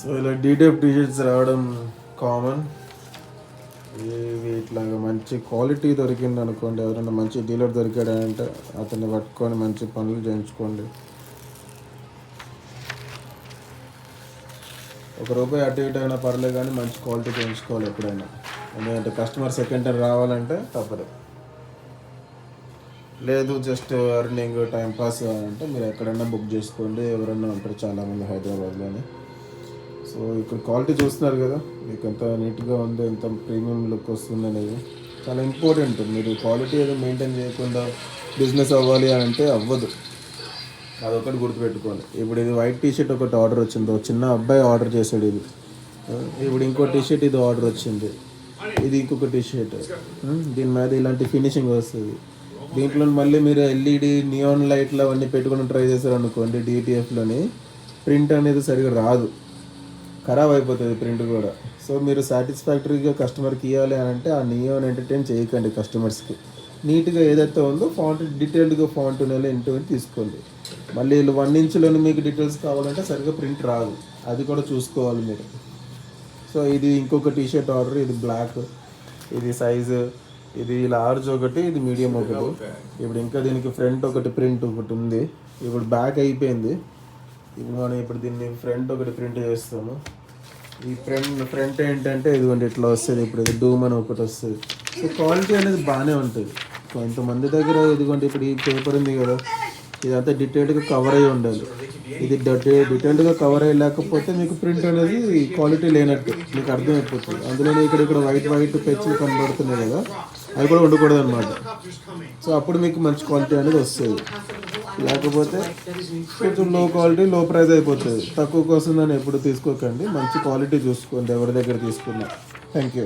So ఇలా detail T shirts రావడం common. ఇట్లాగా మంచి క్వాలిటీ దొరికింది అనుకోండి, ఎవరైనా మంచి డీలర్ దొరికాడంటే అతన్ని పట్టుకొని మంచి పనులు చేయించుకోండి. ₹1 అటు ఇటు అయినా పర్లేదు కానీ మంచి క్వాలిటీ చేయించుకోవాలి ఎప్పుడైనా. ఎందుకంటే కస్టమర్ సెకండ్ టైం రావాలంటే తప్పదు. లేదు జస్ట్ ఎర్నింగ్ టైంపాస్ అంటే మీరు ఎక్కడైనా బుక్ చేసుకోండి. ఎవరైనా ఉంటారు చాలామంది హైదరాబాద్లోనే. సో ఇక్కడ క్వాలిటీ చూస్తున్నారు కదా, మీకు ఎంత నీట్గా ఉందో, ఎంత ప్రీమియం లుక్ వస్తుంది అనేది చాలా ఇంపార్టెంట్. మీరు క్వాలిటీ ఏదో మెయింటైన్ చేయకుండా బిజినెస్ అవ్వాలి అంటే అవ్వదు. అదొకటి గుర్తుపెట్టుకోవాలి. ఇప్పుడు ఇది వైట్ టీషర్ట్ ఒకటి ఆర్డర్ వచ్చింది, చిన్న అబ్బాయి ఆర్డర్ చేశాడు ఇది. ఇప్పుడు ఇంకో టీషర్ట్ ఇది ఆర్డర్ వచ్చింది, ఇది ఇంకొక టీషర్ట్. దీని మీద ఇలాంటి ఫినిషింగ్ వస్తుంది. దీంట్లో మళ్ళీ మీరు ఎల్ఈడి నియాన్ లైట్లు అవన్నీ పెట్టుకుని ట్రై చేశారు అనుకోండి, డిటిఎఫ్లోని ప్రింట్ అనేది సరిగా రాదు, ఖరాబ్ అయిపోతుంది ప్రింట్ కూడా. సో మీరు సాటిస్ఫాక్టరీగా కస్టమర్కి ఇవ్వాలి అని అంటే ఆ నియాన్ ఎంటర్టైన్ చేయకండి కస్టమర్స్కి. నీట్గా ఏదైతే ఉందో ఫాంట్ డీటెయిల్డ్గా ఫాంట్ నెల ఇంటూ తీసుకోండి. మళ్ళీ 1 ఇంచ్లోని మీకు డీటెయిల్స్ కావాలంటే సరిగ్గా ప్రింట్ రాదు, అది కూడా చూసుకోవాలి మీరు. సో ఇది ఇంకొక టీషర్ట్ ఆర్డర్, ఇది బ్లాక్, ఇది సైజు, ఇది లార్జ్ ఒకటి, ఇది మీడియం ఒకటి. ఇప్పుడు ఇంకా దీనికి ఫ్రంట్ ఒకటి ప్రింట్ ఒకటి ఉంది. ఇప్పుడు బ్యాక్ అయిపోయింది. ఇప్పుడు మనం దీన్ని ఫ్రంట్ ఒకటి ప్రింట్ చేస్తాము. ఈ ఫ్రంట్ ఏంటంటే ఇదిగోండి ఇట్లా వస్తుంది. ఇప్పుడు ఇది డూమ్ అని ఒకటి వస్తుంది. సో క్వాలిటీ అనేది బాగానే ఉంటుంది. కొంతమంది దగ్గర ఇదిగోండి ఇప్పుడు ఈ పేపర్ ఉంది కదా, ఇదంతా డీటెయిల్డ్గా కవర్ అయ్యి ఉండాలి. ఇది డీటెయిల్డ్గా కవర్ అయ్యలేకపోతే మీకు ప్రింట్ అనేది క్వాలిటీ లేనట్టు మీకు అర్థమైపోతుంది. అందులోనే ఇక్కడ వైట్ పెచ్చులు కనబడుతున్నాయి కదా, అవి కూడా ఉండకూడదు అనమాట. సో అప్పుడు మీకు మంచి క్వాలిటీ అనేది వస్తుంది. లేకపోతే కొంచెం లో క్వాలిటీ లో ప్రైస్ అయిపోతుంది. తక్కువ కోసం దాన్ని ఎప్పుడు తీసుకోకండి, మంచి క్వాలిటీ చూసుకోండి ఎవరి దగ్గర తీసుకున్నా. Thank you.